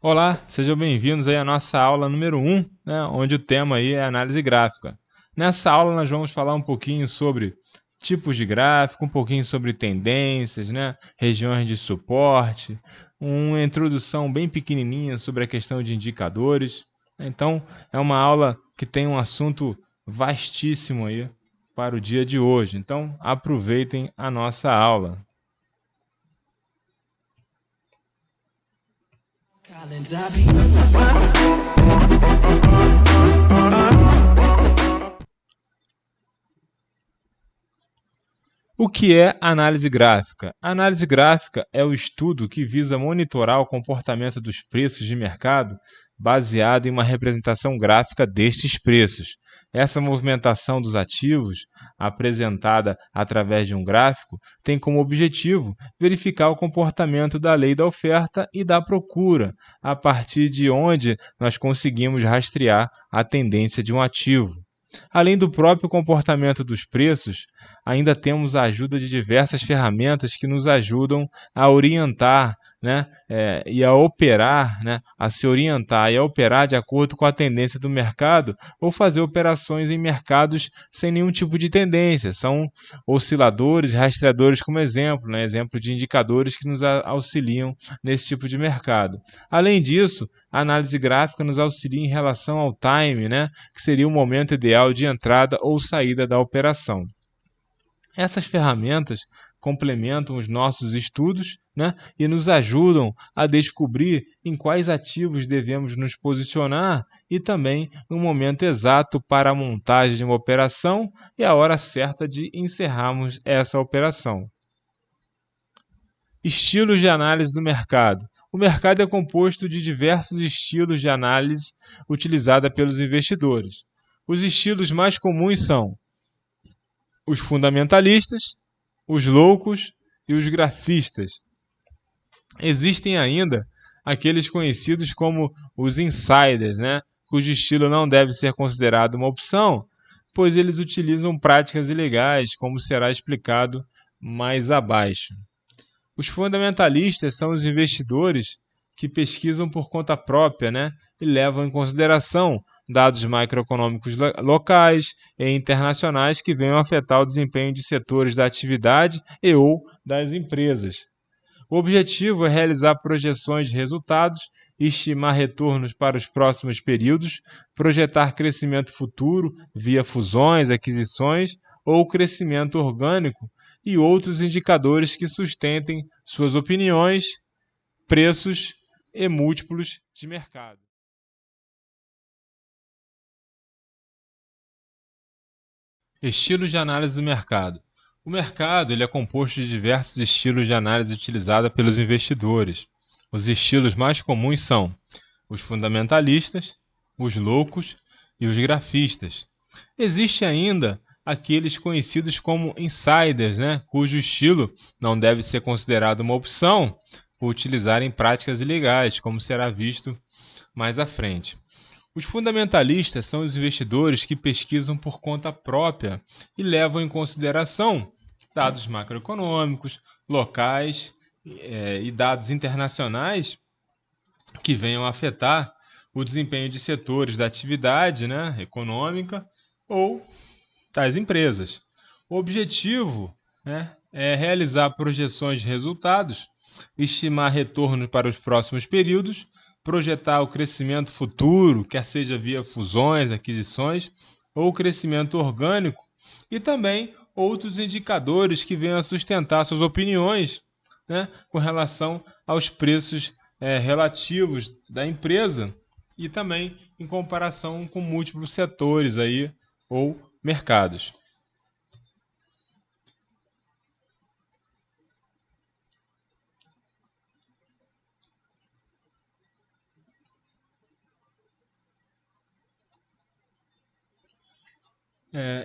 Olá, sejam bem-vindos aí à nossa aula número 1, né, onde o tema aí é análise gráfica. Nessa aula nós vamos falar um pouquinho sobre tipos de gráfico, um pouquinho sobre tendências, né, regiões de suporte, uma introdução bem pequenininha sobre a questão de indicadores. Então, é uma aula que tem um assunto vastíssimo aí para o dia de hoje. Então, aproveitem a nossa aula. O que é análise gráfica? A análise gráfica é o estudo que visa monitorar o comportamento dos preços de mercado baseado em uma representação gráfica destes preços. Essa movimentação dos ativos, apresentada através de um gráfico, tem como objetivo verificar o comportamento da lei da oferta e da procura, a partir de onde nós conseguimos rastrear a tendência de um ativo. Além do próprio comportamento dos preços, ainda temos a ajuda de diversas ferramentas que nos ajudam a orientar, né, e a operar, né, a se orientar e a operar de acordo com a tendência do mercado ou fazer operações em mercados sem nenhum tipo de tendência. São osciladores, rastreadores como exemplo, né, exemplo de indicadores que nos auxiliam nesse tipo de mercado. Além disso, a análise gráfica nos auxilia em relação ao time, né, que seria o momento ideal de entrada ou saída da operação. Essas ferramentas complementam os nossos estudos, né, e nos ajudam a descobrir em quais ativos devemos nos posicionar e também o momento exato para a montagem de uma operação e a hora certa de encerrarmos essa operação. Estilos de análise do mercado. O mercado é composto de diversos estilos de análise utilizada pelos investidores. Os estilos mais comuns são os fundamentalistas, os loucos e os grafistas. Existem ainda aqueles conhecidos como os insiders, né, cujo estilo não deve ser considerado uma opção, pois eles utilizam práticas ilegais, como será explicado mais abaixo. Os fundamentalistas são os investidores que pesquisam por conta própria, né, e levam em consideração dados macroeconômicos locais e internacionais que venham afetar o desempenho de setores da atividade e ou das empresas. O objetivo é realizar projeções de resultados, estimar retornos para os próximos períodos, projetar crescimento futuro via fusões, aquisições ou crescimento orgânico e outros indicadores que sustentem suas opiniões, preços e múltiplos de mercado. Estilos de análise do mercado. O mercado ele é composto de diversos estilos de análise utilizados pelos investidores. Os estilos mais comuns são os fundamentalistas, os loucos e os grafistas. Existe ainda aqueles conhecidos como insiders, né, cujo estilo não deve ser considerado uma opção por utilizarem práticas ilegais, como será visto mais à frente. Os fundamentalistas são os investidores que pesquisam por conta própria e levam em consideração dados macroeconômicos, locais e dados internacionais que venham a afetar o desempenho de setores da atividade, né, econômica ou das empresas. O objetivo, né, é realizar projeções de resultados, estimar retornos para os próximos períodos, projetar o crescimento futuro, quer seja via fusões, aquisições ou crescimento orgânico, e também outros indicadores que venham a sustentar suas opiniões, né, com relação aos preços relativos da empresa e também em comparação com múltiplos setores aí, ou mercados.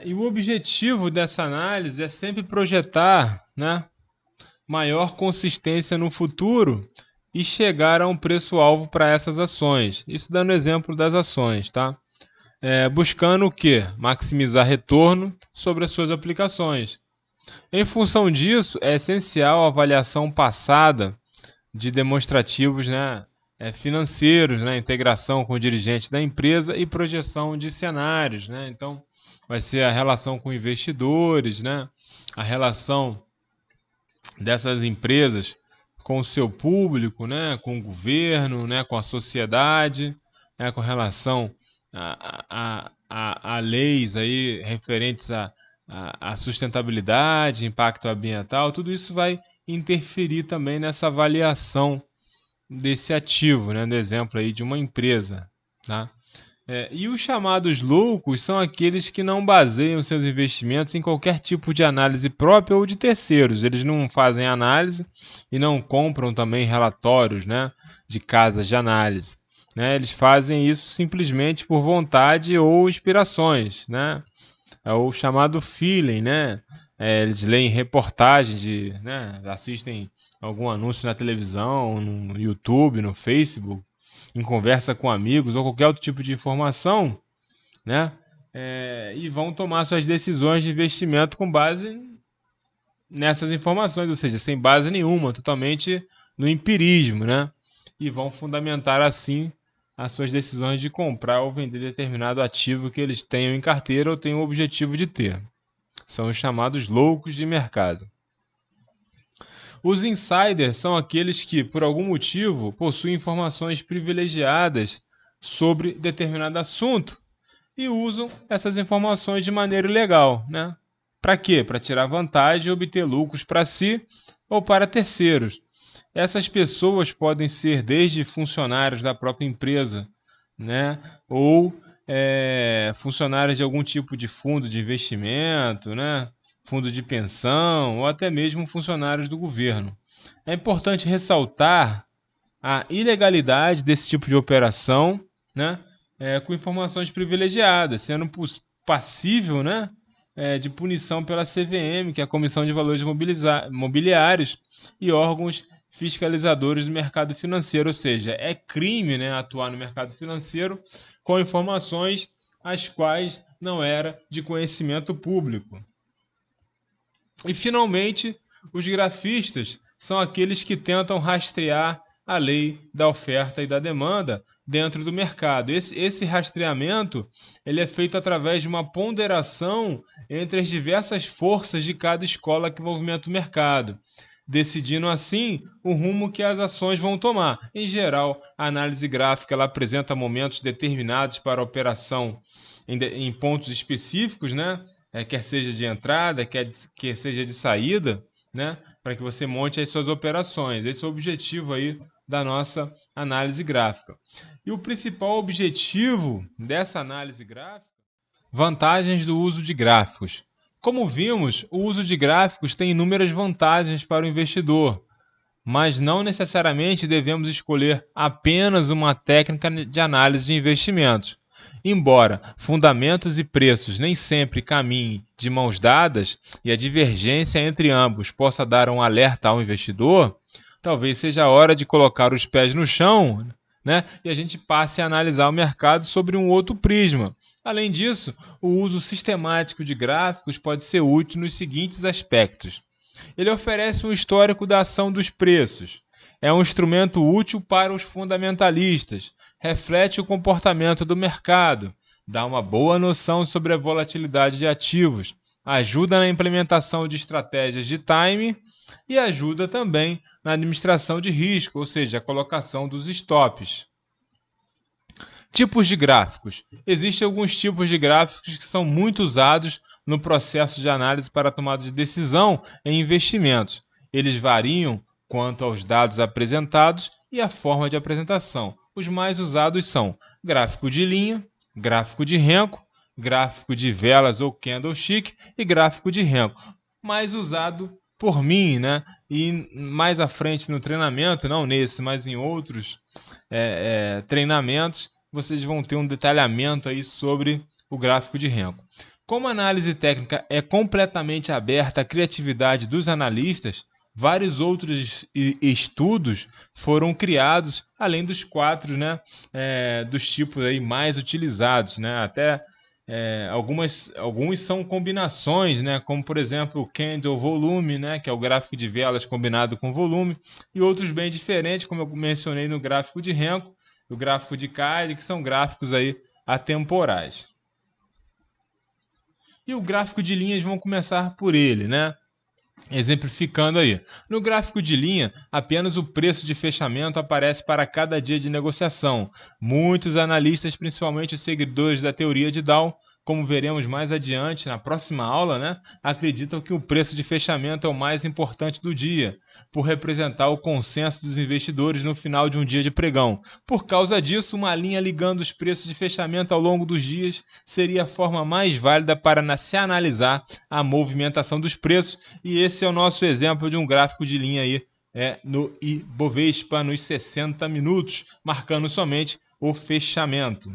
E o objetivo dessa análise é sempre projetar, né, maior consistência no futuro e chegar a um preço-alvo para essas ações. Isso dando exemplo das ações, tá? Buscando o quê? Maximizar retorno sobre as suas aplicações. Em função disso, é essencial a avaliação passada de demonstrativos, né, financeiros, né? Integração com o dirigente da empresa e projeção de cenários, né? Então, vai ser a relação com investidores, né? A relação dessas empresas com o seu público, né? Com o governo, né? Com a sociedade, né? Com relação a leis aí referentes à sustentabilidade, impacto ambiental, tudo isso vai interferir também nessa avaliação desse ativo, né? No exemplo aí de uma empresa, tá? E os chamados loucos são aqueles que não baseiam seus investimentos em qualquer tipo de análise própria ou de terceiros. Eles não fazem análise e não compram também relatórios, né, de casas de análise. Né? Eles fazem isso simplesmente por vontade ou inspirações, né? É o chamado feeling, né? Eles leem reportagem, né? Assistem algum anúncio na televisão, no YouTube, no Facebook, em conversa com amigos ou qualquer outro tipo de informação, né? E vão tomar suas decisões de investimento com base nessas informações, ou seja, sem base nenhuma, totalmente no empirismo, né? E vão fundamentar assim as suas decisões de comprar ou vender determinado ativo que eles tenham em carteira ou tenham o objetivo de ter. São os chamados loucos de mercado. Os insiders são aqueles que, por algum motivo, possuem informações privilegiadas sobre determinado assunto e usam essas informações de maneira ilegal, né? Para quê? Para tirar vantagem e obter lucros para si ou para terceiros. Essas pessoas podem ser desde funcionários da própria empresa, né? Ou funcionários de algum tipo de fundo de investimento, né? Fundo de pensão ou até mesmo funcionários do governo. É importante ressaltar a ilegalidade desse tipo de operação, né? Com informações privilegiadas, sendo passível, né? De punição pela CVM, que é a Comissão de Valores Mobiliários, e órgãos fiscalizadores do mercado financeiro, ou seja, é crime, né, atuar no mercado financeiro com informações as quais não era de conhecimento público. E, finalmente, os grafistas são aqueles que tentam rastrear a lei da oferta e da demanda dentro do mercado. Esse rastreamento ele é feito através de uma ponderação entre as diversas forças de cada escola que movimenta o mercado, decidindo assim o rumo que as ações vão tomar. Em geral, a análise gráfica ela apresenta momentos determinados para a operação em pontos específicos, né? Quer seja de entrada, quer seja de saída, né? Para que você monte as suas operações. Esse é o objetivo aí da nossa análise gráfica. E o principal objetivo dessa análise gráfica, vantagens do uso de gráficos. Como vimos, o uso de gráficos tem inúmeras vantagens para o investidor, mas não necessariamente devemos escolher apenas uma técnica de análise de investimentos. Embora fundamentos e preços nem sempre caminhem de mãos dadas e a divergência entre ambos possa dar um alerta ao investidor, talvez seja a hora de colocar os pés no chão, né, e a gente passe a analisar o mercado sobre um outro prisma. Além disso, o uso sistemático de gráficos pode ser útil nos seguintes aspectos. Ele oferece um histórico da ação dos preços. É um instrumento útil para os fundamentalistas. Reflete o comportamento do mercado. Dá uma boa noção sobre a volatilidade de ativos. Ajuda na implementação de estratégias de time e ajuda também na administração de risco, ou seja, a colocação dos stops. Tipos de gráficos. Existem alguns tipos de gráficos que são muito usados no processo de análise para a tomada de decisão em investimentos. Eles variam quanto aos dados apresentados e a forma de apresentação. Os mais usados são gráfico de linha, gráfico de renco, gráfico de velas ou candlestick e gráfico de renco. Mais usado por mim, né? E mais à frente no treinamento, não nesse, mas em outros treinamentos, vocês vão ter um detalhamento aí sobre o gráfico de renco. Como a análise técnica é completamente aberta à criatividade dos analistas, vários outros estudos foram criados, além dos 4, né, dos tipos aí mais utilizados, né? Até Alguns são combinações, né? Como por exemplo o candle volume, né? Que é o gráfico de velas combinado com volume, e outros bem diferentes, como eu mencionei no gráfico de Renko, o gráfico de CAD, que são gráficos aí atemporais. E o gráfico de linhas, vamos começar por ele, né? Exemplificando aí, no gráfico de linha, apenas o preço de fechamento aparece para cada dia de negociação. Muitos analistas, principalmente os seguidores da teoria de Dow, como veremos mais adiante na próxima aula, né, acreditam que o preço de fechamento é o mais importante do dia, por representar o consenso dos investidores no final de um dia de pregão. Por causa disso, uma linha ligando os preços de fechamento ao longo dos dias seria a forma mais válida para se analisar a movimentação dos preços, e esse é o nosso exemplo de um gráfico de linha aí no Ibovespa nos 60 minutos, marcando somente o fechamento.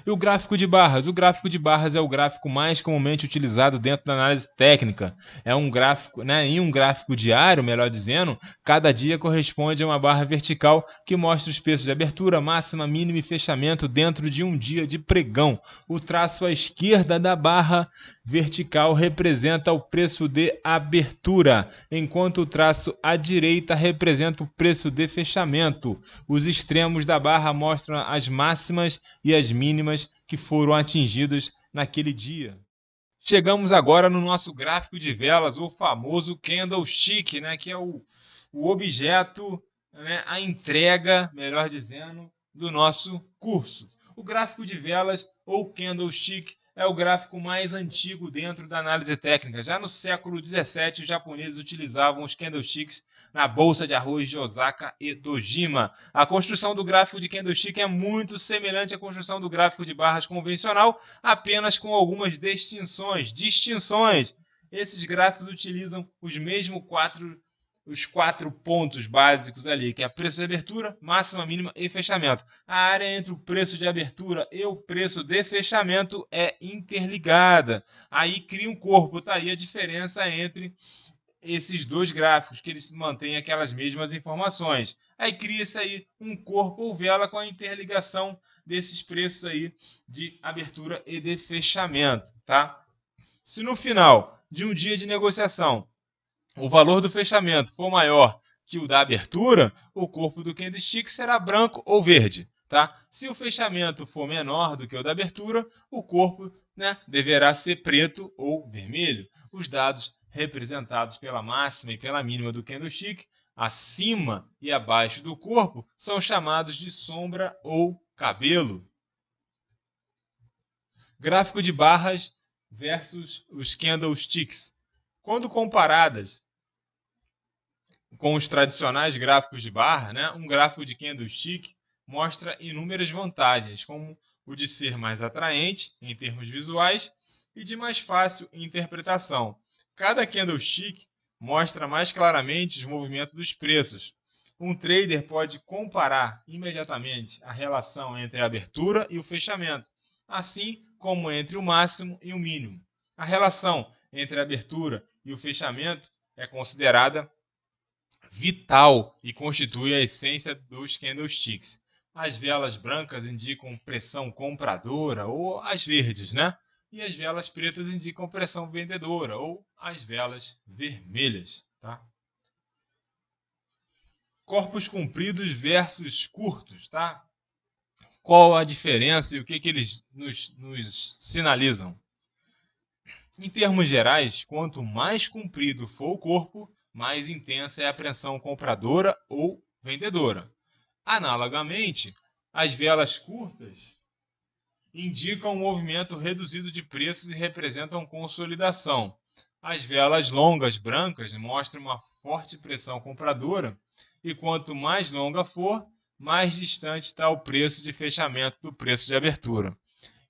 E o gráfico de barras? O gráfico de barras é o gráfico mais comumente utilizado dentro da análise técnica. É um gráfico, né, em um gráfico diário, melhor dizendo, cada dia corresponde a uma barra vertical que mostra os preços de abertura, máxima, mínima e fechamento dentro de um dia de pregão. O traço à esquerda da barra vertical representa o preço de abertura, enquanto o traço à direita representa o preço de fechamento. Os extremos da barra mostram as máximas e as mínimas que foram atingidas naquele dia. Chegamos agora no nosso gráfico de velas, o famoso candlestick, né, que é o objeto, né, a entrega, melhor dizendo, do nosso curso. O gráfico de velas, ou candlestick, é o gráfico mais antigo dentro da análise técnica. Já no século XVII, os japoneses utilizavam os candlesticks na bolsa de arroz de Osaka e Dojima. A construção do gráfico de candlestick é muito semelhante à construção do gráfico de barras convencional, apenas com algumas distinções. Esses gráficos utilizam os quatro pontos básicos ali, que é preço de abertura, máxima, mínima e fechamento. A área entre o preço de abertura e o preço de fechamento é interligada. Aí cria um corpo, tá aí a diferença entre esses dois gráficos, que eles mantêm aquelas mesmas informações. Aí cria-se aí um corpo ou vela com a interligação desses preços aí de abertura e de fechamento, tá? Se no final de um dia de negociação o valor do fechamento for maior que o da abertura, o corpo do candlestick será branco ou verde. Tá? Se o fechamento for menor do que o da abertura, o corpo, né, deverá ser preto ou vermelho. Os dados representados pela máxima e pela mínima do candlestick, acima e abaixo do corpo, são chamados de sombra ou cabelo. Gráfico de barras versus os candlesticks. Quando comparadas com os tradicionais gráficos de barra, né, um gráfico de candlestick mostra inúmeras vantagens, como o de ser mais atraente em termos visuais e de mais fácil interpretação. Cada candlestick mostra mais claramente os movimentos dos preços. Um trader pode comparar imediatamente a relação entre a abertura e o fechamento, assim como entre o máximo e o mínimo. A relação entre a abertura e o fechamento é considerada vital e constitui a essência dos candlesticks. As velas brancas indicam pressão compradora, ou as verdes, né? E as velas pretas indicam pressão vendedora, ou as velas vermelhas, tá? Corpos compridos versus curtos, tá? Qual a diferença e o que eles nos sinalizam? Em termos gerais, quanto mais comprido for o corpo, mais intensa é a pressão compradora ou vendedora. Analogamente, as velas curtas indicam um movimento reduzido de preços e representam consolidação. As velas longas brancas mostram uma forte pressão compradora e quanto mais longa for, mais distante está o preço de fechamento do preço de abertura.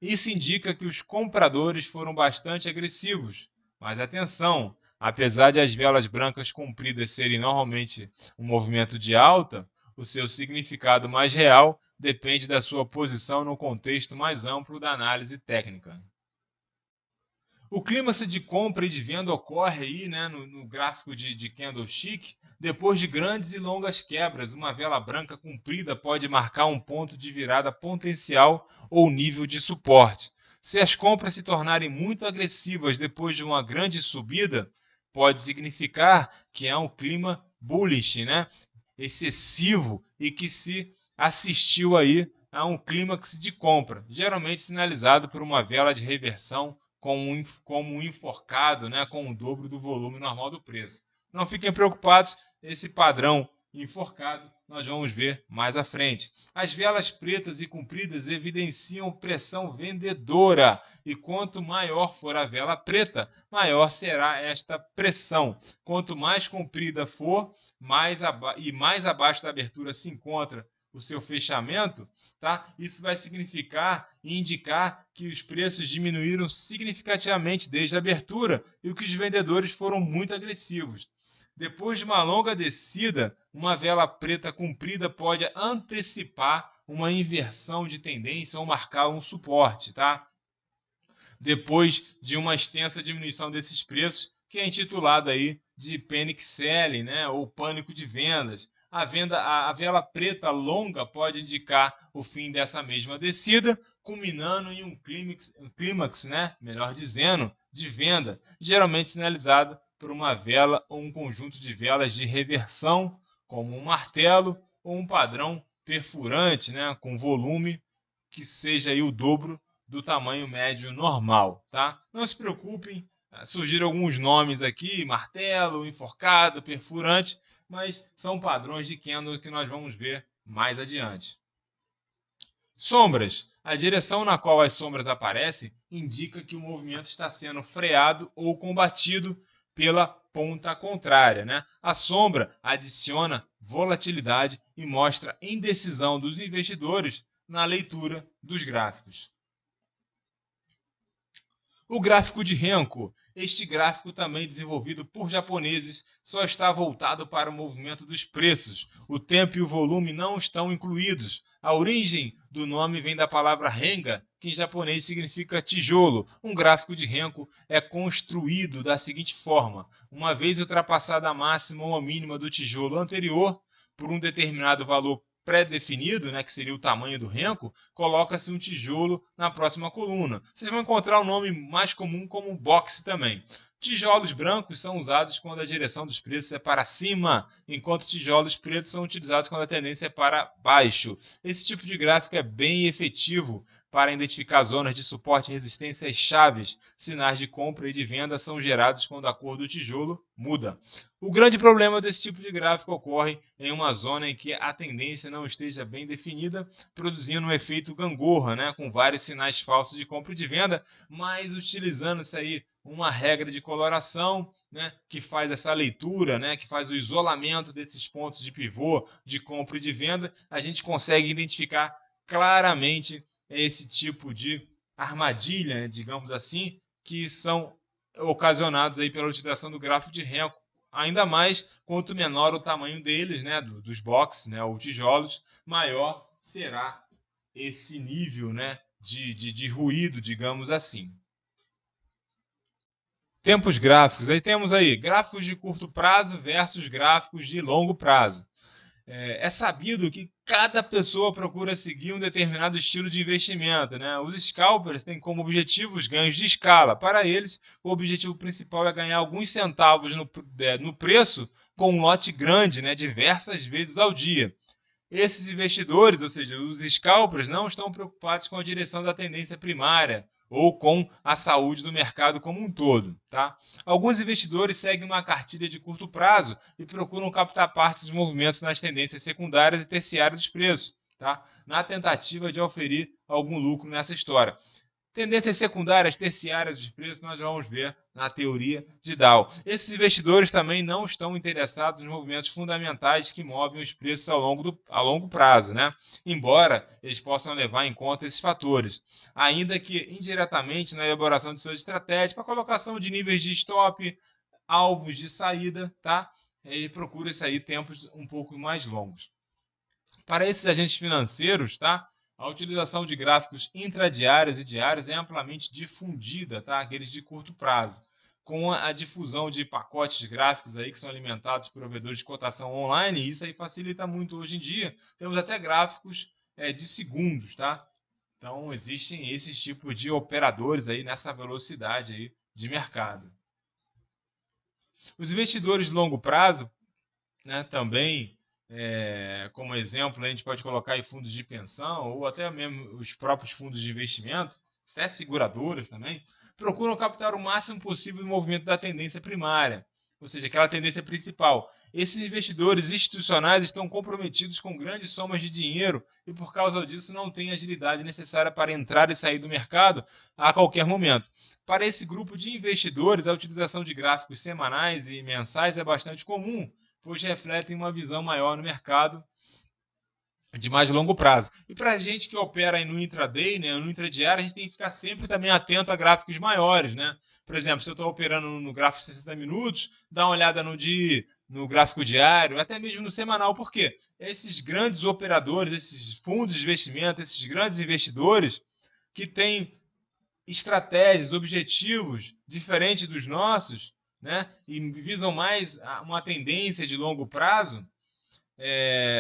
Isso indica que os compradores foram bastante agressivos. Mas atenção, apesar de as velas brancas compridas serem normalmente um movimento de alta, o seu significado mais real depende da sua posição no contexto mais amplo da análise técnica. O clímax de compra e de venda ocorre aí, né, no gráfico de candlestick, depois de grandes e longas quebras. Uma vela branca comprida pode marcar um ponto de virada potencial ou nível de suporte. Se as compras se tornarem muito agressivas depois de uma grande subida, pode significar que é um clima bullish, né, excessivo, e que se assistiu aí a um clímax de compra, geralmente sinalizado por uma vela de reversão como um enforcado, né, com o dobro do volume normal do preço. Não fiquem preocupados, esse padrão enforcado nós vamos ver mais à frente. As velas pretas e compridas evidenciam pressão vendedora, e quanto maior for a vela preta, maior será esta pressão. Quanto mais comprida for, mais abaixo da abertura se encontra o seu fechamento, tá? Isso vai significar e indicar que os preços diminuíram significativamente desde a abertura e que os vendedores foram muito agressivos. Depois de uma longa descida, uma vela preta comprida pode antecipar uma inversão de tendência ou marcar um suporte, tá? Depois de uma extensa diminuição desses preços, que é intitulado aí de panic selling, né, ou pânico de vendas. A vela preta longa pode indicar o fim dessa mesma descida, culminando em um clímax, né, melhor dizendo, de venda, geralmente sinalizado por uma vela ou um conjunto de velas de reversão, como um martelo ou um padrão perfurante, né, com volume que seja aí o dobro do tamanho médio normal, tá? Não se preocupem, surgiram alguns nomes aqui, martelo, enforcado, perfurante, mas são padrões de candle que nós vamos ver mais adiante. Sombras. A direção na qual as sombras aparecem indica que o movimento está sendo freado ou combatido pela ponta contrária, né? A sombra adiciona volatilidade e mostra indecisão dos investidores na leitura dos gráficos. O gráfico de Renko. Este gráfico, também desenvolvido por japoneses, só está voltado para o movimento dos preços. O tempo e o volume não estão incluídos. A origem do nome vem da palavra renga, que em japonês significa tijolo. Um gráfico de Renko é construído da seguinte forma: uma vez ultrapassada a máxima ou a mínima do tijolo anterior, por um determinado valor pré-definido, né, que seria o tamanho do renko, coloca-se um tijolo na próxima coluna. Vocês vão encontrar o nome mais comum como boxe também. Tijolos brancos são usados quando a direção dos preços é para cima, enquanto tijolos pretos são utilizados quando a tendência é para baixo. Esse tipo de gráfico é bem efetivo para identificar zonas de suporte e resistências chaves. Sinais de compra e de venda são gerados quando a cor do tijolo muda. O grande problema desse tipo de gráfico ocorre em uma zona em que a tendência não esteja bem definida, produzindo um efeito gangorra, né, com vários sinais falsos de compra e de venda, mas utilizando-se aí uma regra de coloração, né, que faz essa leitura, né, que faz o isolamento desses pontos de pivô de compra e de venda, a gente consegue identificar claramente esse tipo de armadilha, né, digamos assim, que são ocasionados aí pela utilização do gráfico de Renko. Ainda mais quanto menor o tamanho deles, né, dos boxes, né, ou tijolos, maior será esse nível, né, de ruído, digamos assim. Tempos gráficos. Aí temos aí gráficos de curto prazo versus gráficos de longo prazo. É sabido que cada pessoa procura seguir um determinado estilo de investimento, né? Os scalpers têm como objetivo os ganhos de escala. Para eles, o objetivo principal é ganhar alguns centavos no preço com um lote grande, né? Diversas vezes ao dia. Esses investidores, ou seja, os scalpers, não estão preocupados com a direção da tendência primária ou com a saúde do mercado como um todo. Tá? Alguns investidores seguem uma cartilha de curto prazo e procuram captar parte dos movimentos nas tendências secundárias e terciárias dos preços, tá? Na tentativa de oferir algum lucro nessa história. Tendências secundárias, terciárias dos preços, nós vamos ver na teoria de Dow. Esses investidores também não estão interessados nos movimentos fundamentais que movem os preços a longo prazo, né? Embora eles possam levar em conta esses fatores, ainda que indiretamente na elaboração de suas estratégias, para a colocação de níveis de stop, alvos de saída, tá? Ele procura sair tempos um pouco mais longos. Para esses agentes financeiros, tá? A utilização de gráficos intradiários e diários é amplamente difundida, tá? Aqueles de curto prazo. Com a difusão de pacotes gráficos aí que são alimentados por provedores de cotação online, isso aí facilita muito hoje em dia. Temos até gráficos de segundos, tá? Então existem esses tipos de operadores aí nessa velocidade aí de mercado. Os investidores de longo prazo, né, também, como exemplo, a gente pode colocar aí fundos de pensão ou até mesmo os próprios fundos de investimento, até seguradoras também, procuram captar o máximo possível do movimento da tendência primária, ou seja, aquela tendência principal. Esses investidores institucionais estão comprometidos com grandes somas de dinheiro e, por causa disso, não têm a agilidade necessária para entrar e sair do mercado a qualquer momento. Para esse grupo de investidores, a utilização de gráficos semanais e mensais é bastante comum, pois refletem uma visão maior no mercado de mais longo prazo. E para a gente que opera aí no intraday, né, no intradiário, a gente tem que ficar sempre também atento a gráficos maiores, né? Por exemplo, se eu estou operando no gráfico de 60 minutos, dá uma olhada no gráfico diário, até mesmo no semanal. Por quê? Esses grandes operadores, esses fundos de investimento, esses grandes investidores que têm estratégias, objetivos diferentes dos nossos, né, e visam mais uma tendência de longo prazo,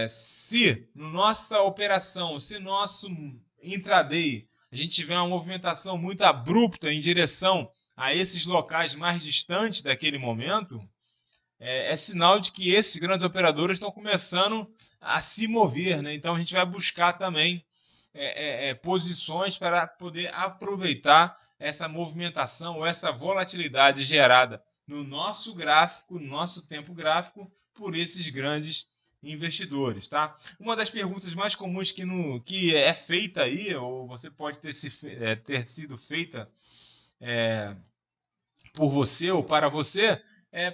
se nossa operação, se nosso intraday, a gente tiver uma movimentação muito abrupta em direção a esses locais mais distantes daquele momento, é sinal de que esses grandes operadores estão começando a se mover, né? Então a gente vai buscar também posições para poder aproveitar essa movimentação ou essa volatilidade gerada no nosso gráfico, no nosso tempo gráfico, por esses grandes investidores, tá? Uma das perguntas mais comuns que é feita aí, ou você pode ter sido feita por você ou para você,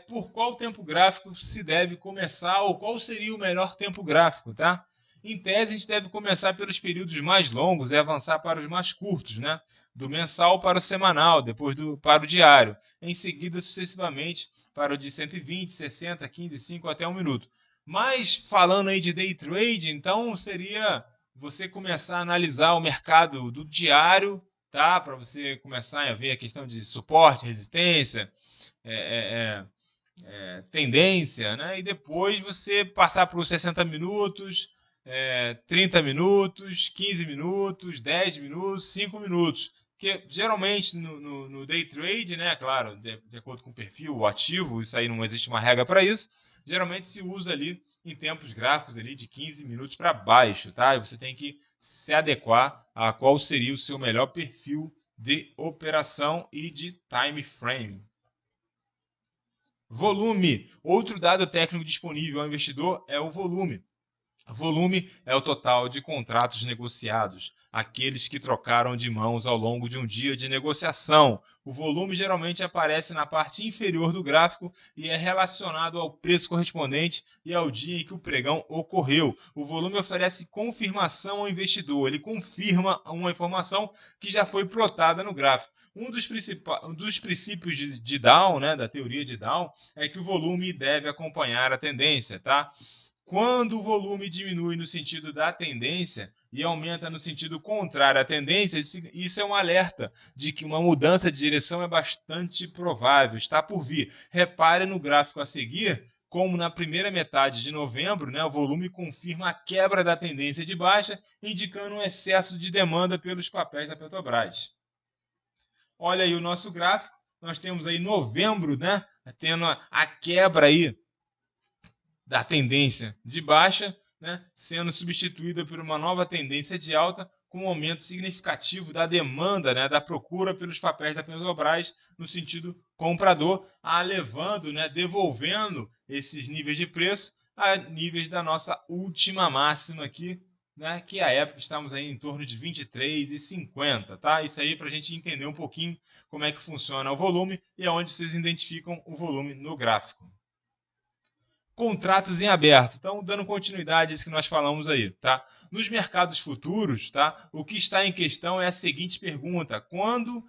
por qual tempo gráfico se deve começar ou qual seria o melhor tempo gráfico, tá? Em tese, a gente deve começar pelos períodos mais longos e avançar para os mais curtos, né? Do mensal para o semanal, depois para o diário. Em seguida, sucessivamente, para o de 120, 60, 15, 5 até 1 minuto. Mas, falando aí de day trade, então seria você começar a analisar o mercado do diário, tá? Para você começar a ver a questão de suporte, resistência, tendência, né? E depois você passar para os 60 minutos, 30 minutos, 15 minutos, 10 minutos, 5 minutos. Porque geralmente no day trade, né, claro, de acordo com o perfil, o ativo, isso aí não existe uma regra para isso, geralmente se usa ali em tempos gráficos ali de 15 minutos para baixo, tá? E você tem que se adequar a qual seria o seu melhor perfil de operação e de time frame. Volume. Outro dado técnico disponível ao investidor é o volume. Volume é o total de contratos negociados, aqueles que trocaram de mãos ao longo de um dia de negociação. O volume geralmente aparece na parte inferior do gráfico e é relacionado ao preço correspondente e ao dia em que o pregão ocorreu. O volume oferece confirmação ao investidor, ele confirma uma informação que já foi plotada no gráfico. Um dos princípios de Dow, né, da teoria de Dow, é que o volume deve acompanhar a tendência, tá? Quando o volume diminui no sentido da tendência e aumenta no sentido contrário à tendência, isso é um alerta de que uma mudança de direção é bastante provável, está por vir. Repare no gráfico a seguir, como na primeira metade de novembro, né, o volume confirma a quebra da tendência de baixa, indicando um excesso de demanda pelos papéis da Petrobras. Olha aí o nosso gráfico, nós temos aí novembro, né, tendo a quebra aí da tendência de baixa, né, sendo substituída por uma nova tendência de alta, com um aumento significativo da demanda, né, da procura pelos papéis da Petrobras no sentido comprador, levando, né, devolvendo esses níveis de preço a níveis da nossa última máxima aqui, né, que à época estamos aí em torno de 23,50, tá? Isso aí para a gente entender um pouquinho como é que funciona o volume e aonde vocês identificam o volume no gráfico. Contratos em aberto. Então, dando continuidade a isso que nós falamos aí, tá? Nos mercados futuros, tá? O que está em questão é a seguinte pergunta: quanto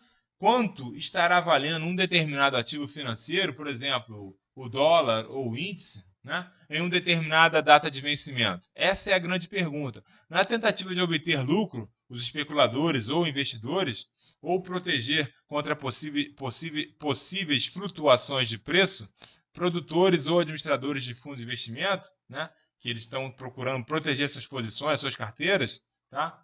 estará valendo um determinado ativo financeiro, por exemplo, o dólar ou o índice, né, em uma determinada data de vencimento? Essa é a grande pergunta. Na tentativa de obter lucro, os especuladores ou investidores, ou proteger contra possíveis flutuações de preço, produtores ou administradores de fundos de investimento, né, que eles estão procurando proteger suas posições, suas carteiras, tá?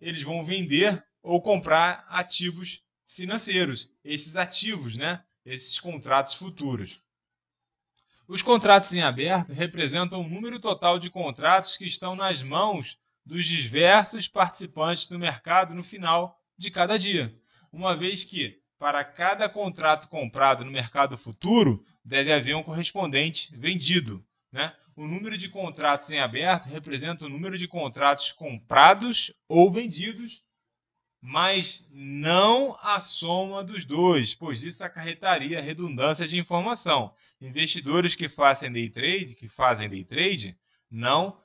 Eles vão vender ou comprar ativos financeiros, esses ativos, né, esses contratos futuros. Os contratos em aberto representam o número total de contratos que estão nas mãos dos diversos participantes do mercado no final de cada dia, uma vez que, para cada contrato comprado no mercado futuro, deve haver um correspondente vendido, né? O número de contratos em aberto representa o número de contratos comprados ou vendidos, mas não a soma dos dois, pois isso acarretaria redundância de informação. Investidores que fazem day trade, não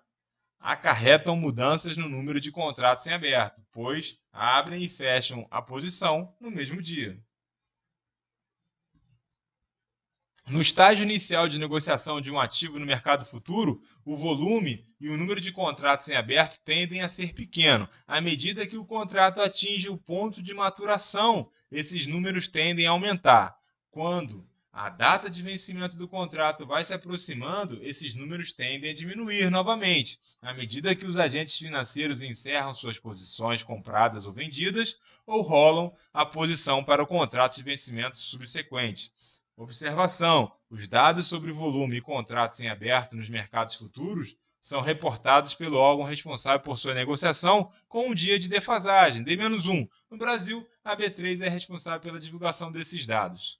acarretam mudanças no número de contratos em aberto, pois abrem e fecham a posição no mesmo dia. No estágio inicial de negociação de um ativo no mercado futuro, o volume e o número de contratos em aberto tendem a ser pequeno. À medida que o contrato atinge o ponto de maturação, esses números tendem a aumentar. Quando a data de vencimento do contrato vai se aproximando, esses números tendem a diminuir novamente, à medida que os agentes financeiros encerram suas posições compradas ou vendidas ou rolam a posição para o contrato de vencimento subsequente. Observação: os dados sobre volume e contratos em aberto nos mercados futuros são reportados pelo órgão responsável por sua negociação com um dia de defasagem, D-1. No Brasil, a B3 é responsável pela divulgação desses dados.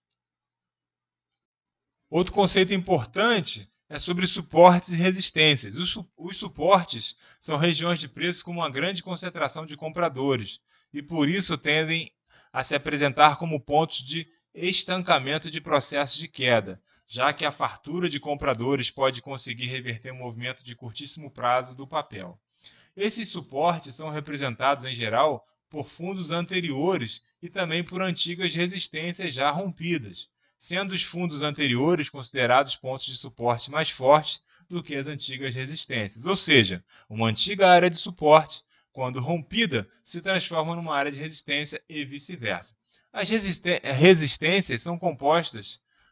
Outro conceito importante é sobre suportes e resistências. Os suportes são regiões de preço com uma grande concentração de compradores e, por isso, tendem a se apresentar como pontos de estancamento de processos de queda, já que a fartura de compradores pode conseguir reverter o movimento de curtíssimo prazo do papel. Esses suportes são representados, em geral, por fundos anteriores e também por antigas resistências já rompidas, sendo os fundos anteriores considerados pontos de suporte mais fortes do que as antigas resistências. Ou seja, uma antiga área de suporte, quando rompida, se transforma numa área de resistência e vice-versa. As resistências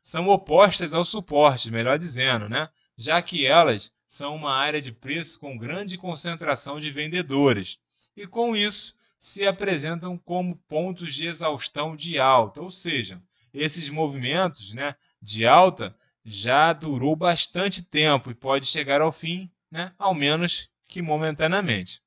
são opostas ao suporte, melhor dizendo, né? Já que elas são uma área de preço com grande concentração de vendedores e, com isso, se apresentam como pontos de exaustão de alta, ou seja, esses movimentos, né, de alta já durou bastante tempo e pode chegar ao fim, né, ao menos que momentaneamente.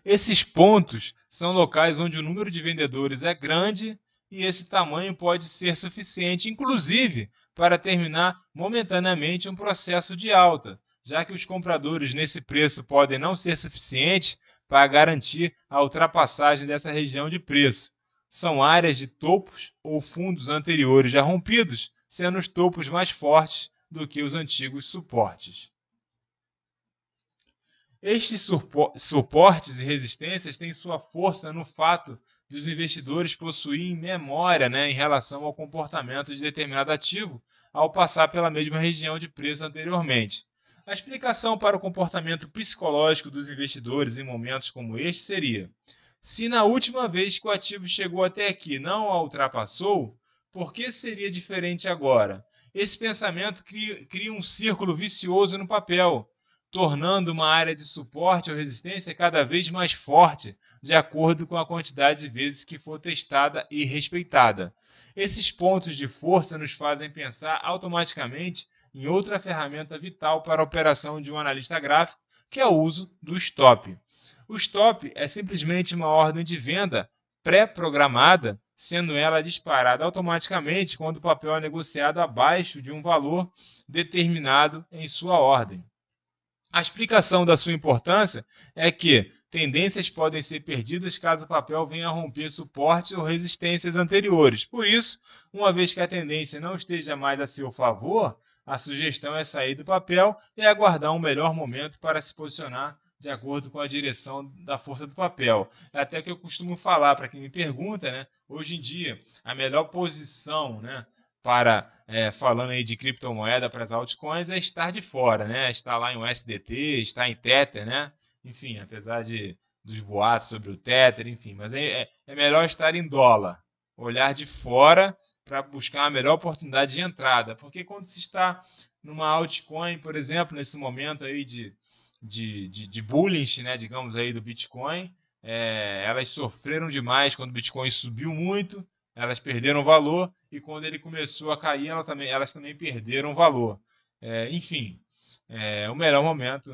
Esses pontos são locais onde o número de vendedores é grande e esse tamanho pode ser suficiente, inclusive, para terminar momentaneamente um processo de alta, já que os compradores nesse preço podem não ser suficientes para garantir a ultrapassagem dessa região de preço. São áreas de topos ou fundos anteriores já rompidos, sendo os topos mais fortes do que os antigos suportes. Estes suportes e resistências têm sua força no fato de os investidores possuírem memória, né, em relação ao comportamento de determinado ativo ao passar pela mesma região de preço anteriormente. A explicação para o comportamento psicológico dos investidores em momentos como este seria: se na última vez que o ativo chegou até aqui não a ultrapassou, por que seria diferente agora? Esse pensamento cria um círculo vicioso no papel, tornando uma área de suporte ou resistência cada vez mais forte, de acordo com a quantidade de vezes que for testada e respeitada. Esses pontos de força nos fazem pensar automaticamente em outra ferramenta vital para a operação de um analista gráfico, que é o uso do stop. O stop é simplesmente uma ordem de venda pré-programada, sendo ela disparada automaticamente quando o papel é negociado abaixo de um valor determinado em sua ordem. A explicação da sua importância é que tendências podem ser perdidas caso o papel venha a romper suportes ou resistências anteriores. Por isso, uma vez que a tendência não esteja mais a seu favor, a sugestão é sair do papel e aguardar um melhor momento para se posicionar de acordo com a direção da força do papel. É até que eu costumo falar para quem me pergunta, né? Hoje em dia, a melhor posição, né, falando aí de criptomoeda para as altcoins, é estar de fora, né? Estar lá em USDT, estar em Tether, né? Enfim, apesar dos boatos sobre o Tether, enfim, mas é melhor estar em dólar, olhar de fora para buscar a melhor oportunidade de entrada, porque quando se está numa altcoin, por exemplo, nesse momento aí de bullish, né, digamos aí do Bitcoin, elas sofreram demais quando o Bitcoin subiu muito, elas perderam valor, e quando ele começou a cair, elas também perderam valor. Enfim, o melhor momento,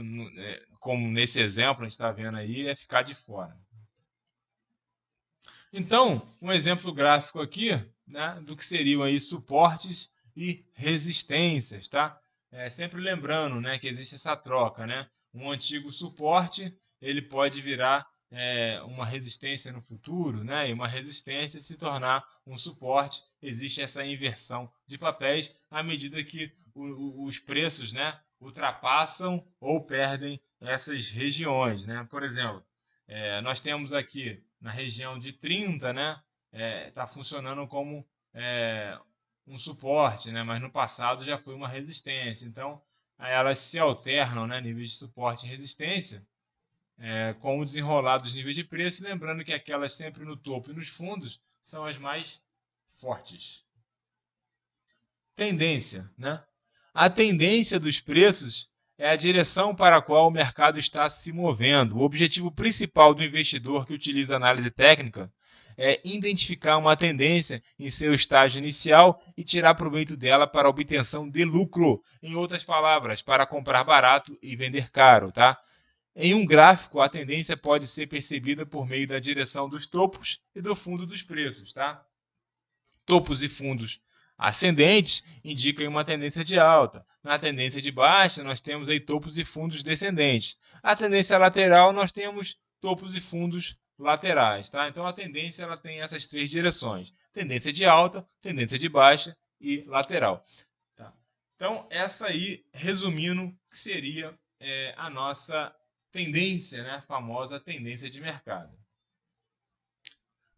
como nesse exemplo a gente está vendo aí, é ficar de fora. Então, um exemplo gráfico aqui, né, do que seriam aí suportes e resistências, tá? Sempre lembrando, né, que existe essa troca, né? Um antigo suporte ele pode virar uma resistência no futuro, né? E uma resistência se tornar um suporte. Existe essa inversão de papéis à medida que os preços, né, ultrapassam ou perdem essas regiões, né? Por exemplo, nós temos aqui na região de 30, né, está funcionando como um suporte, né, mas no passado já foi uma resistência. Então, elas se alternam, né, níveis de suporte e resistência, com o desenrolar dos níveis de preço, lembrando que aquelas sempre no topo e nos fundos são as mais fortes. Tendência, né? A tendência dos preços é a direção para a qual o mercado está se movendo. O objetivo principal do investidor que utiliza análise técnica é identificar uma tendência em seu estágio inicial e tirar proveito dela para a obtenção de lucro. Em outras palavras, para comprar barato e vender caro, tá? Em um gráfico, a tendência pode ser percebida por meio da direção dos topos e do fundo dos preços, tá? Topos e fundos ascendentes indicam uma tendência de alta. Na tendência de baixa, nós temos aí topos e fundos descendentes. A tendência lateral, nós temos topos e fundos laterais. Tá? Então, a tendência ela tem essas três direções. Tendência de alta, tendência de baixa e lateral. Tá? Então, essa aí, resumindo, que seria a nossa tendência, né? A famosa tendência de mercado.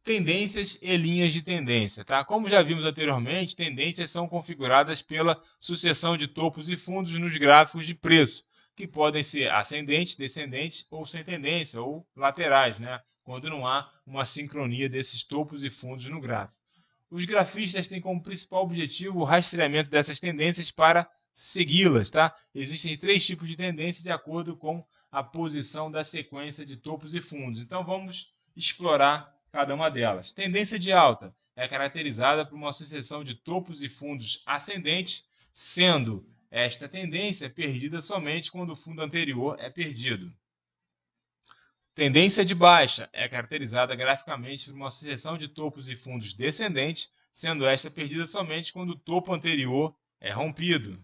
Tendências e linhas de tendência. Tá? Como já vimos anteriormente, tendências são configuradas pela sucessão de topos e fundos nos gráficos de preço, que podem ser ascendentes, descendentes ou sem tendência, ou laterais, né? Quando não há uma sincronia desses topos e fundos no gráfico. Os grafistas têm como principal objetivo o rastreamento dessas tendências para segui-las. Tá? Existem três tipos de tendência de acordo com a posição da sequência de topos e fundos. Então vamos explorar cada uma delas. Tendência de alta é caracterizada por uma sucessão de topos e fundos ascendentes, sendo esta tendência perdida somente quando o fundo anterior é perdido. Tendência de baixa é caracterizada graficamente por uma sucessão de topos e fundos descendentes, sendo esta perdida somente quando o topo anterior é rompido.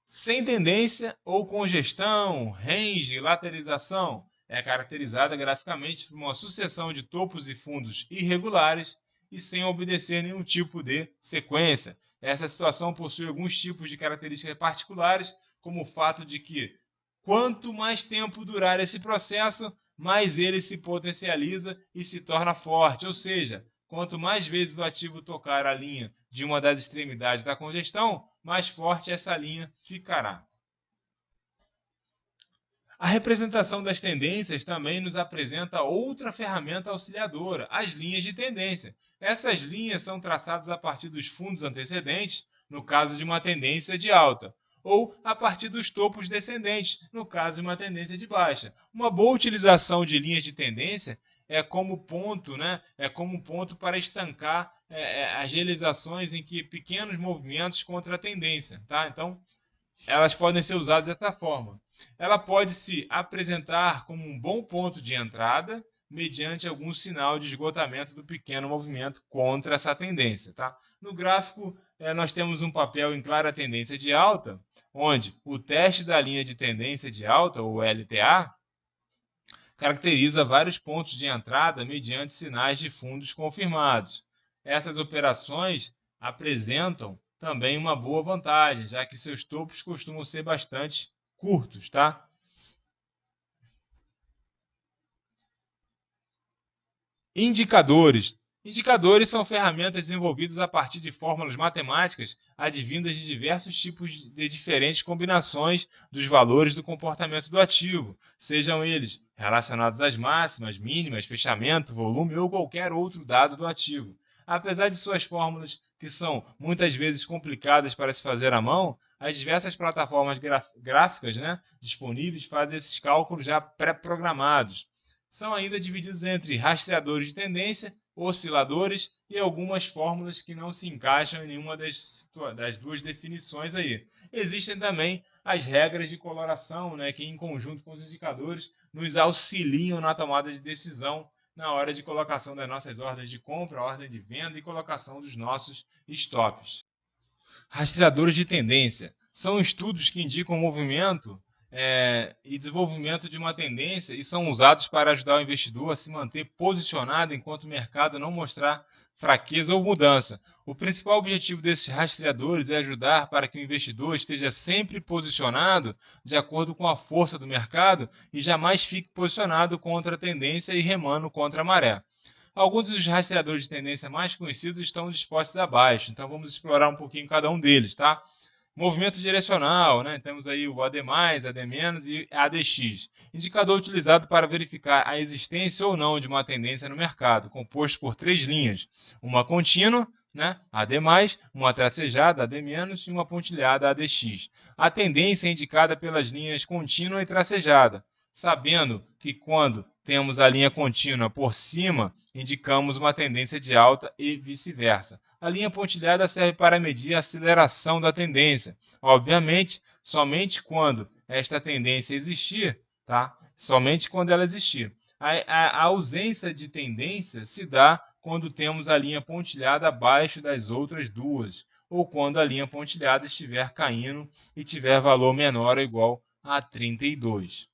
Sem tendência ou congestão, range, lateralização é caracterizada graficamente por uma sucessão de topos e fundos irregulares e sem obedecer nenhum tipo de sequência. Essa situação possui alguns tipos de características particulares, como o fato de que quanto mais tempo durar esse processo, mais ele se potencializa e se torna forte, ou seja, quanto mais vezes o ativo tocar a linha de uma das extremidades da congestão, mais forte essa linha ficará. A representação das tendências também nos apresenta outra ferramenta auxiliadora, as linhas de tendência. Essas linhas são traçadas a partir dos fundos antecedentes, no caso de uma tendência de alta, ou a partir dos topos descendentes, no caso de uma tendência de baixa. Uma boa utilização de linhas de tendência é como ponto, né? É como ponto para estancar as realizações em que pequenos movimentos contra a tendência, tá? Então, elas podem ser usadas dessa forma. Ela pode se apresentar como um bom ponto de entrada mediante algum sinal de esgotamento do pequeno movimento contra essa tendência. Tá? No gráfico, nós temos um papel em clara tendência de alta, onde o teste da linha de tendência de alta, ou LTA, caracteriza vários pontos de entrada mediante sinais de fundos confirmados. Essas operações apresentam também uma boa vantagem, já que seus topos costumam ser bastante curtos, tá? Indicadores. Indicadores são ferramentas desenvolvidas a partir de fórmulas matemáticas advindas de diversos tipos de diferentes combinações dos valores do comportamento do ativo, sejam eles relacionados às máximas, mínimas, fechamento, volume ou qualquer outro dado do ativo. Apesar de suas fórmulas, que são muitas vezes complicadas para se fazer à mão, as diversas plataformas gráficas, disponíveis fazem esses cálculos já pré-programados. São ainda divididos entre rastreadores de tendência, osciladores e algumas fórmulas que não se encaixam em nenhuma das duas definições aí. Existem também as regras de coloração, que em conjunto com os indicadores nos auxiliam na tomada de decisão na hora de colocação das nossas ordens de compra, ordem de venda e colocação dos nossos stops. Rastreadores de tendência são estudos que indicam o movimento e desenvolvimento de uma tendência e são usados para ajudar o investidor a se manter posicionado enquanto o mercado não mostrar fraqueza ou mudança. O principal objetivo desses rastreadores é ajudar para que o investidor esteja sempre posicionado de acordo com a força do mercado e jamais fique posicionado contra a tendência e remando contra a maré. Alguns dos rastreadores de tendência mais conhecidos estão dispostos abaixo, então vamos explorar um pouquinho cada um deles, tá? Movimento direcional, temos aí o AD+, AD- e ADX. Indicador utilizado para verificar a existência ou não de uma tendência no mercado, composto por 3 linhas. Uma contínua, AD+, uma tracejada, AD- e uma pontilhada, ADX. A tendência é indicada pelas linhas contínua e tracejada, sabendo que quando temos a linha contínua por cima, indicamos uma tendência de alta e vice-versa. A linha pontilhada serve para medir a aceleração da tendência. Obviamente, somente quando esta tendência existir, tá? Somente quando ela existir. A ausência de tendência se dá quando temos a linha pontilhada abaixo das outras duas, ou quando a linha pontilhada estiver caindo e tiver valor menor ou igual a 32.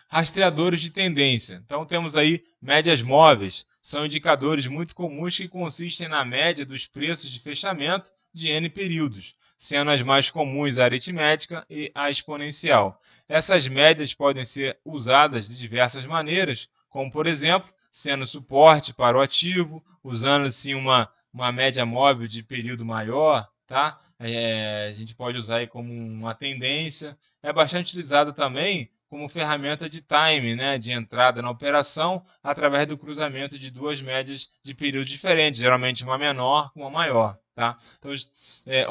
Rastreadores de tendência. Então temos aí médias móveis. São indicadores muito comuns que consistem na média dos preços de fechamento de N períodos, sendo as mais comuns a aritmética e a exponencial. Essas médias podem ser usadas de diversas maneiras, como por exemplo, sendo suporte para o ativo, usando-se uma média móvel de período maior, tá? A gente pode usar aí como uma tendência. É bastante utilizado também como ferramenta de time, de entrada na operação, através do cruzamento de duas médias de períodos diferentes, geralmente uma menor com uma maior. Tá? Então,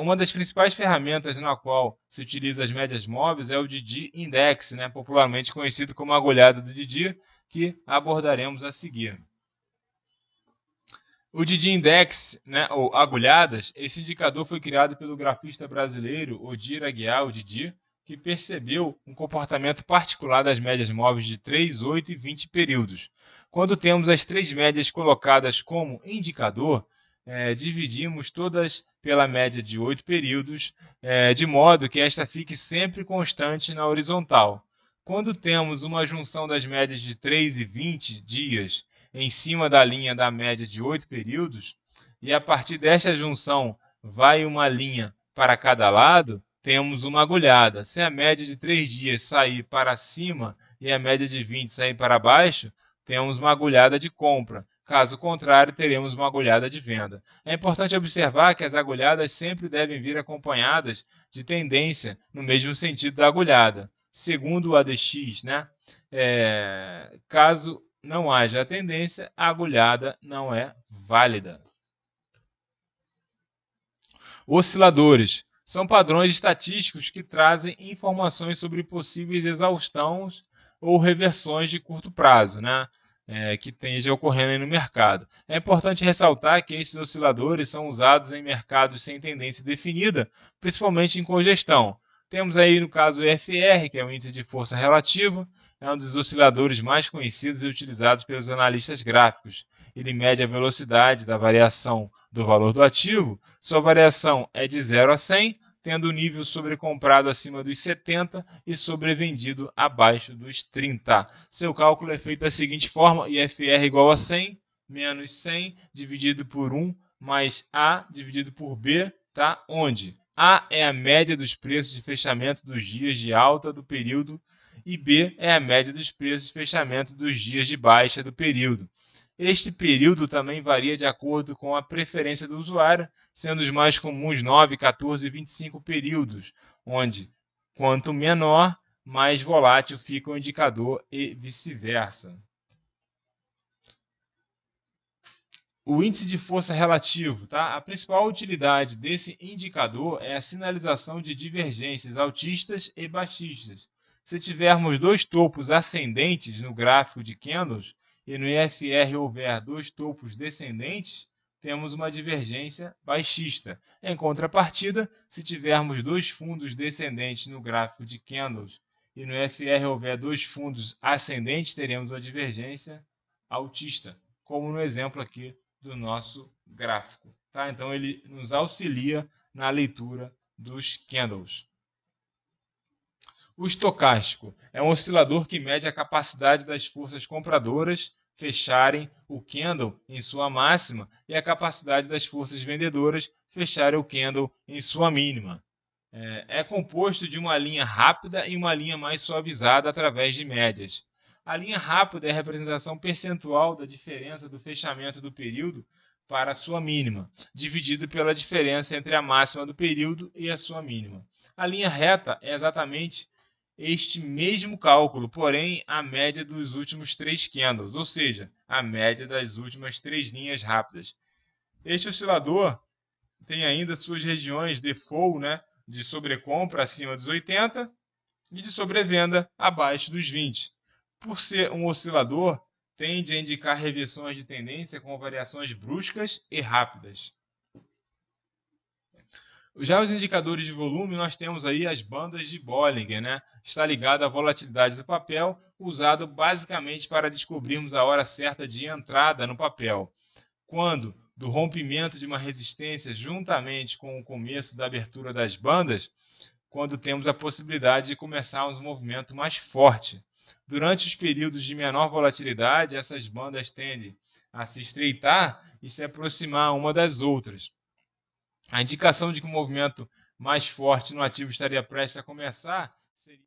uma das principais ferramentas na qual se utiliza as médias móveis é o Didi Index, popularmente conhecido como agulhada do Didi, que abordaremos a seguir. O Didi Index, ou agulhadas, esse indicador foi criado pelo grafista brasileiro Odir Aguiar, o Didi, que percebeu um comportamento particular das médias móveis de 3, 8 e 20 períodos. Quando temos as três médias colocadas como indicador, dividimos todas pela média de 8 períodos, de modo que esta fique sempre constante na horizontal. Quando temos uma junção das médias de 3 e 20 dias em cima da linha da média de 8 períodos, e a partir desta junção vai uma linha para cada lado, temos uma agulhada. Se a média de 3 dias sair para cima e a média de 20 sair para baixo, temos uma agulhada de compra. Caso contrário, teremos uma agulhada de venda. É importante observar que as agulhadas sempre devem vir acompanhadas de tendência no mesmo sentido da agulhada. Segundo o ADX, caso não haja tendência, a agulhada não é válida. Osciladores são padrões estatísticos que trazem informações sobre possíveis exaustões ou reversões de curto prazo, que esteja ocorrendo no mercado. É importante ressaltar que esses osciladores são usados em mercados sem tendência definida, principalmente em congestão. Temos aí no caso o EFR, que é o índice de força relativa, é um dos osciladores mais conhecidos e utilizados pelos analistas gráficos. Ele mede a velocidade da variação do valor do ativo. Sua variação é de 0 a 100, tendo o nível sobrecomprado acima dos 70 e sobrevendido abaixo dos 30. Seu cálculo é feito da seguinte forma: IFR igual a 100 menos 100 dividido por 1 mais A dividido por B, tá? Onde A é a média dos preços de fechamento dos dias de alta do período e B é a média dos preços de fechamento dos dias de baixa do período. Este período também varia de acordo com a preferência do usuário, sendo os mais comuns 9, 14 e 25 períodos, onde, quanto menor, mais volátil fica o indicador e vice-versa. O índice de força relativo, tá? A principal utilidade desse indicador é a sinalização de divergências altistas e baixistas. Se tivermos dois topos ascendentes no gráfico de candles e no IFR houver dois topos descendentes, temos uma divergência baixista. Em contrapartida, se tivermos dois fundos descendentes no gráfico de candles e no IFR houver dois fundos ascendentes, teremos uma divergência altista, como no exemplo aqui do nosso gráfico. Tá? Então, ele nos auxilia na leitura dos candles. O estocástico é um oscilador que mede a capacidade das forças compradoras fecharem o candle em sua máxima e a capacidade das forças vendedoras fecharem o candle em sua mínima. É composto de uma linha rápida e uma linha mais suavizada através de médias. A linha rápida é a representação percentual da diferença do fechamento do período para a sua mínima, dividido pela diferença entre a máxima do período e a sua mínima. A linha reta é exatamente este mesmo cálculo, porém a média dos últimos 3 candles, ou seja, a média das últimas 3 linhas rápidas. Este oscilador tem ainda suas regiões default, de sobrecompra acima dos 80 e de sobrevenda abaixo dos 20. Por ser um oscilador, tende a indicar reversões de tendência com variações bruscas e rápidas. Já os indicadores de volume, nós temos aí as bandas de Bollinger, Está ligado à volatilidade do papel, usado basicamente para descobrirmos a hora certa de entrada no papel. Quando do rompimento de uma resistência juntamente com o começo da abertura das bandas, quando temos a possibilidade de começarmos um movimento mais forte. Durante os períodos de menor volatilidade, essas bandas tendem a se estreitar e se aproximar uma das outras. A indicação de que um movimento mais forte no ativo estaria prestes a começar seria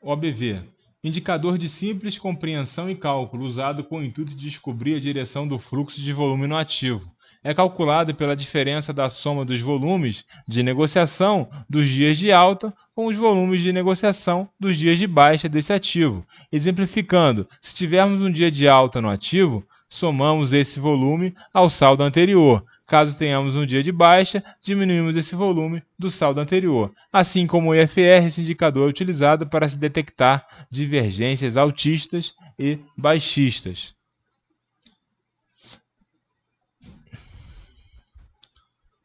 OBV, indicador de simples compreensão e cálculo, usado com o intuito de descobrir a direção do fluxo de volume no ativo. É calculado pela diferença da soma dos volumes de negociação dos dias de alta com os volumes de negociação dos dias de baixa desse ativo. Exemplificando, se tivermos um dia de alta no ativo, somamos esse volume ao saldo anterior. Caso tenhamos um dia de baixa, diminuímos esse volume do saldo anterior. Assim como o IFR, esse indicador é utilizado para se detectar divergências altistas e baixistas.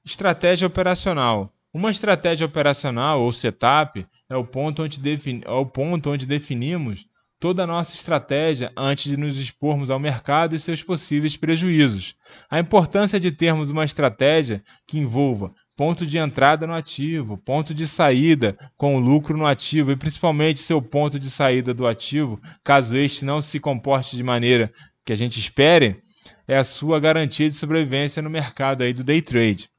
Estratégia operacional. Uma estratégia operacional, ou setup, é o ponto onde definimos toda a nossa estratégia antes de nos expormos ao mercado e seus possíveis prejuízos. A importância de termos uma estratégia que envolva ponto de entrada no ativo, ponto de saída com o lucro no ativo e principalmente seu ponto de saída do ativo, caso este não se comporte de maneira que a gente espere, é a sua garantia de sobrevivência no mercado aí do day trade.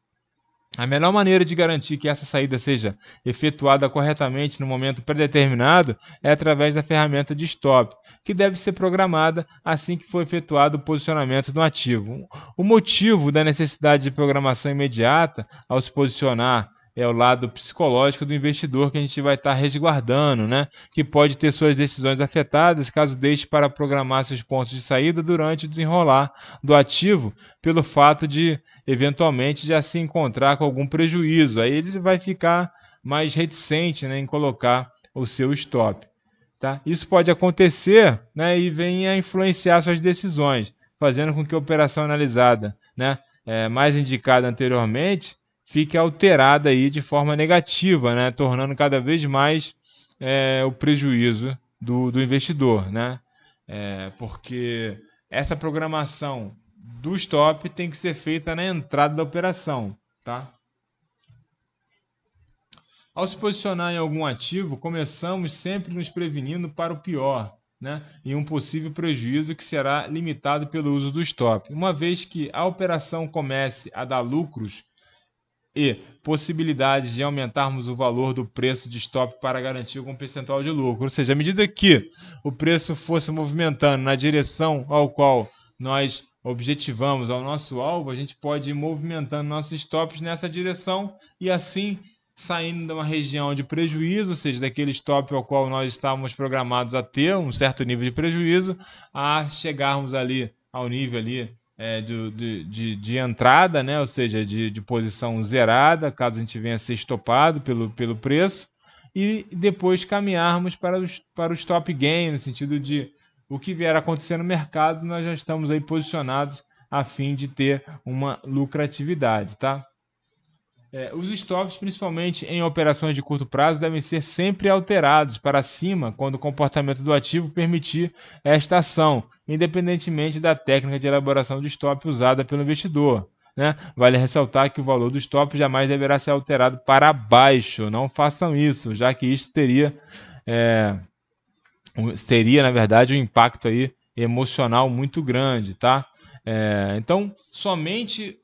A melhor maneira de garantir que essa saída seja efetuada corretamente no momento predeterminado é através da ferramenta de stop, que deve ser programada assim que for efetuado o posicionamento do ativo. O motivo da necessidade de programação imediata ao se posicionar é o lado psicológico do investidor que a gente vai estar resguardando, que pode ter suas decisões afetadas caso deixe para programar seus pontos de saída durante o desenrolar do ativo, pelo fato de, eventualmente, já se encontrar com algum prejuízo. Aí ele vai ficar mais reticente em colocar o seu stop. Tá? Isso pode acontecer e vem a influenciar suas decisões, fazendo com que a operação analisada, mais indicada anteriormente, fique alterada aí de forma negativa, tornando cada vez mais o prejuízo do investidor. Porque essa programação do stop tem que ser feita na entrada da operação. Tá? Ao se posicionar em algum ativo, começamos sempre nos prevenindo para o pior, e um possível prejuízo que será limitado pelo uso do stop. Uma vez que a operação comece a dar lucros e possibilidades de aumentarmos o valor do preço de stop para garantir algum percentual de lucro. Ou seja, à medida que o preço fosse movimentando na direção ao qual nós objetivamos ao nosso alvo, a gente pode ir movimentando nossos stops nessa direção e assim saindo de uma região de prejuízo, ou seja, daquele stop ao qual nós estávamos programados a ter um certo nível de prejuízo, a chegarmos ali ao nível ali de entrada, né? Ou seja, de posição zerada, caso a gente venha a ser estopado pelo preço, e depois caminharmos para o stop gain, no sentido de o que vier a acontecer no mercado, nós já estamos aí posicionados a fim de ter uma lucratividade, tá? Os stops, principalmente em operações de curto prazo, devem ser sempre alterados para cima quando o comportamento do ativo permitir esta ação, independentemente da técnica de elaboração de stop usada pelo investidor. Né? Vale ressaltar que o valor do stop jamais deverá ser alterado para baixo. Não façam isso, já que isso teria na verdade, um impacto aí emocional muito grande. Tá? Então, somente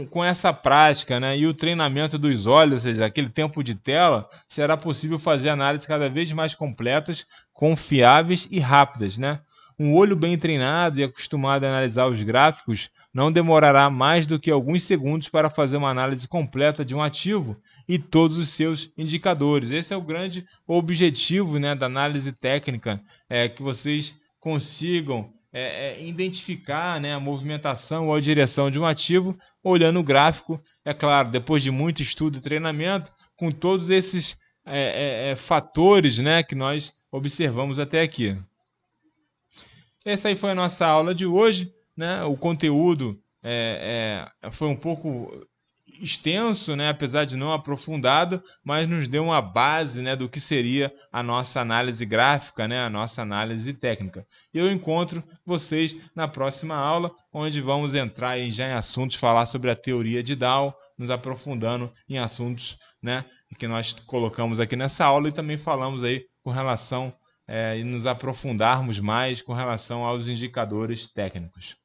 com essa prática, né, e o treinamento dos olhos, ou seja, aquele tempo de tela, será possível fazer análises cada vez mais completas, confiáveis e rápidas. Né? Um olho bem treinado e acostumado a analisar os gráficos não demorará mais do que alguns segundos para fazer uma análise completa de um ativo e todos os seus indicadores. Esse é o grande objetivo, né, da análise técnica, que vocês consigam identificar, né, a movimentação ou a direção de um ativo olhando o gráfico, é claro, depois de muito estudo e treinamento, com todos esses fatores, né, que nós observamos até aqui. Essa aí foi a nossa aula de hoje, né? O conteúdo foi um pouco extenso, né? Apesar de não aprofundado, mas nos deu uma base, né, do que seria a nossa análise gráfica, né, a nossa análise técnica. Eu encontro vocês na próxima aula, onde vamos entrar já em assuntos, falar sobre a teoria de Dow, nos aprofundando em assuntos, né, que nós colocamos aqui nessa aula e também falamos aí com relação e nos aprofundarmos mais com relação aos indicadores técnicos.